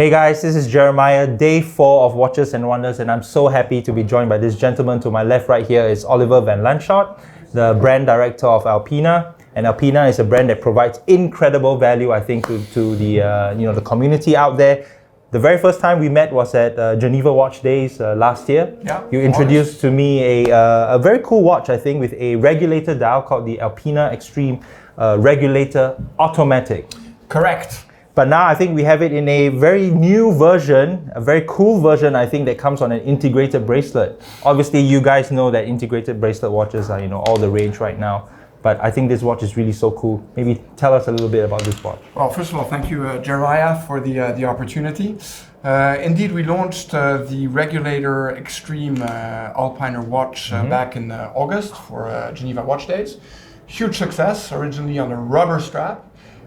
Hey guys, this is Jeremiah, day 4 of Watches and Wonders, and I'm so happy to be joined by this gentleman to my left right here is Oliver van Lanschot, the Brand Director of Alpina. And Alpina is a brand that provides incredible value, I think, to the the community out there. The very first time we met was at Geneva Watch Days last year. Yeah, you introduced to me a very cool watch, I think, with a regulator dial called the Alpina Extreme Regulator Automatic. Correct. But now I think we have it in a very new version, a very cool version, I think, that comes on an integrated bracelet. Obviously, you guys know that integrated bracelet watches are, all the rage right now. But I think this watch is really so cool. Maybe tell us a little bit about this watch. Well, first of all, thank you, Jeremiah, for the opportunity. Indeed, we launched the Regulator Extreme Alpina watch back in August for Geneva Watch Days. Huge success, originally on a rubber strap.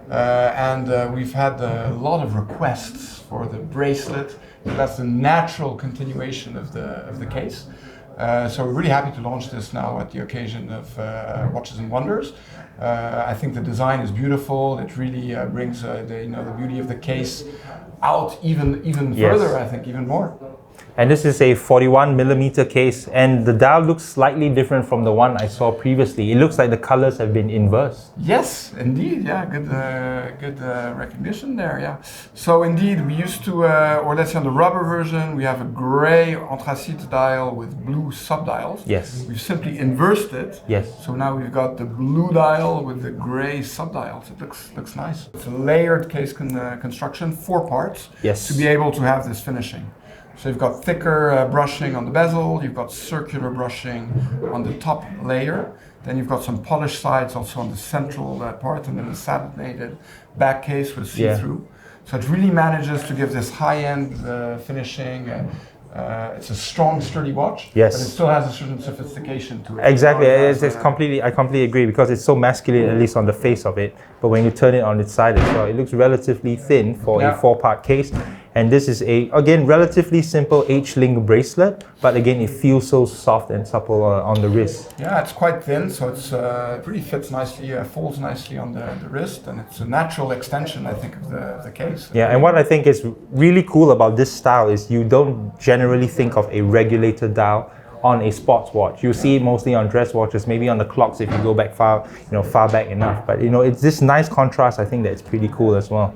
And we've had a lot of requests for the bracelet. That's the natural continuation of the case. So we're really happy to launch this now at the occasion of Watches and Wonders. I think the design is beautiful. It really brings the beauty of the case out even further. I think even more. And this is a 41mm case, and the dial looks slightly different from the one I saw previously. It looks like the colors have been inversed. Yes, indeed. Yeah, good recognition there. Yeah. So indeed, we used to, or let's say on the rubber version, we have a gray anthracite dial with blue subdials. Yes. We've simply inversed it. Yes. So now we've got the blue dial with the gray subdials. It looks nice. It's a layered case construction, 4 parts. Yes. To be able to have this finishing. So you've got thicker brushing on the bezel, you've got circular brushing on the top layer, then you've got some polished sides also on the central part, and then the satinated back case with see-through. So it really manages to give this high-end finishing. It's a strong, sturdy watch, yes, but it still has a certain sophistication to it. Exactly, I completely agree, because it's so masculine, at least on the face of it. But when you turn it on its side as well, it looks relatively thin for a 4-part case. And this is again, relatively simple H-link bracelet, but again, it feels so soft and supple on the wrist. Yeah, it's quite thin, so it really fits nicely, folds nicely on the wrist, and it's a natural extension, I think, of the case. Yeah, and what I think is really cool about this style is you don't generally think of a regulator dial on a sports watch. You see it mostly on dress watches, maybe on the clocks if you go back far back enough. But it's this nice contrast, I think, that's pretty cool as well.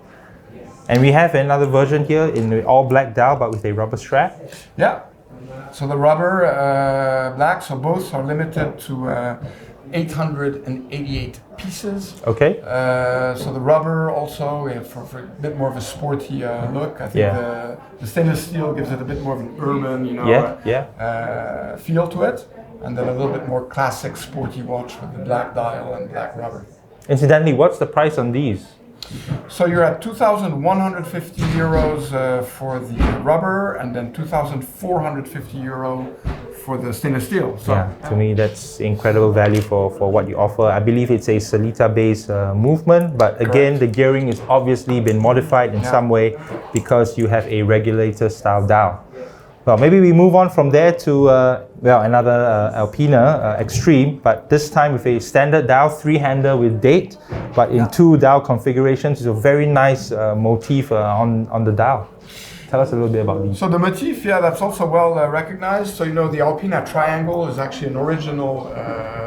And we have another version here in the all black dial, but with a rubber strap. Yeah. So the rubber black, so both are limited to 888 pieces. Okay. So the rubber also for a bit more of a sporty look. I think the stainless steel gives it a bit more of an urban, feel to it, and then a little bit more classic sporty watch with the black dial and black rubber. Incidentally, what's the price on these? So you're at 2,150 euros for the rubber, and then 2,450 euro for the stainless steel. So, to me, that's incredible value for what you offer. I believe it's a Salita-based movement, but again, the gearing has obviously been modified in some way because you have a regulator style dial. Well, maybe we move on from there to another Alpina Extreme, but this time with a standard dial, 3-hander with date, but in 2 dial configurations. It's a very nice motif on the dial. Tell us a little bit about these. So the motif, that's also well recognized. So the Alpina triangle is actually an original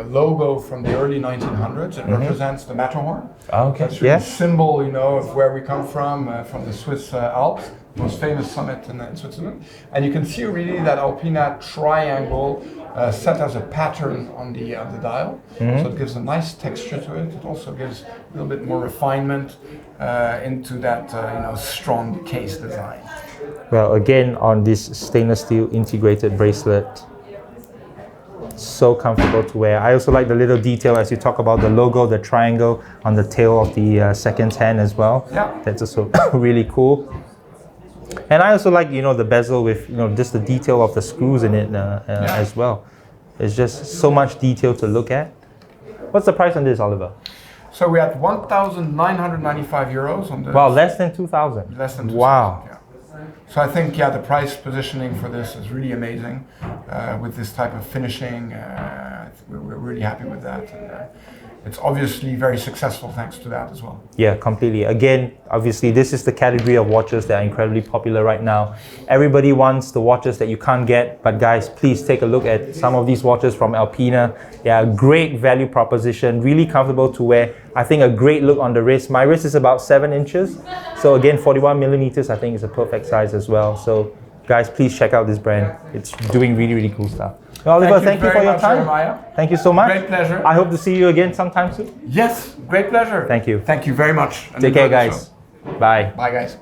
logo from the early 1900s. It represents the Matterhorn. Okay. That's really a symbol, of where we come from the Swiss Alps. Most famous summit in Switzerland, and you can see really that Alpina triangle set as a pattern on the dial. So it gives a nice texture to it. It also gives a little bit more refinement into that strong case design. Well, again, on this stainless steel integrated bracelet, so comfortable to wear. I also like the little detail as you talk about the logo, the triangle on the tail of the second hand as well. Yeah, that's also really cool. And I also like, the bezel with, just the detail of the screws in it as well. There's just so much detail to look at. What's the price on this, Oliver? So we're at 1,995 euros on this. Wow, less than 2,000. Less than 2,000. Wow. Yeah. So I think, the price positioning for this is really amazing. With this type of finishing, we're really happy with that. And, it's obviously very successful thanks to that as well. Yeah, completely. Again, obviously, this is the category of watches that are incredibly popular right now. Everybody wants the watches that you can't get, but guys, please take a look at some of these watches from Alpina. They are a great value proposition, really comfortable to wear. I think a great look on the wrist. My wrist is about 7 inches. So again, 41 millimeters, I think is a perfect size as well. So guys, please check out this brand. It's doing really, really cool stuff. Oliver, thank you for your time. Jeremiah. Thank you so much. Great pleasure. I hope to see you again sometime soon. Yes, great pleasure. Thank you. Thank you very much. Take care, guys. Bye. Bye, guys.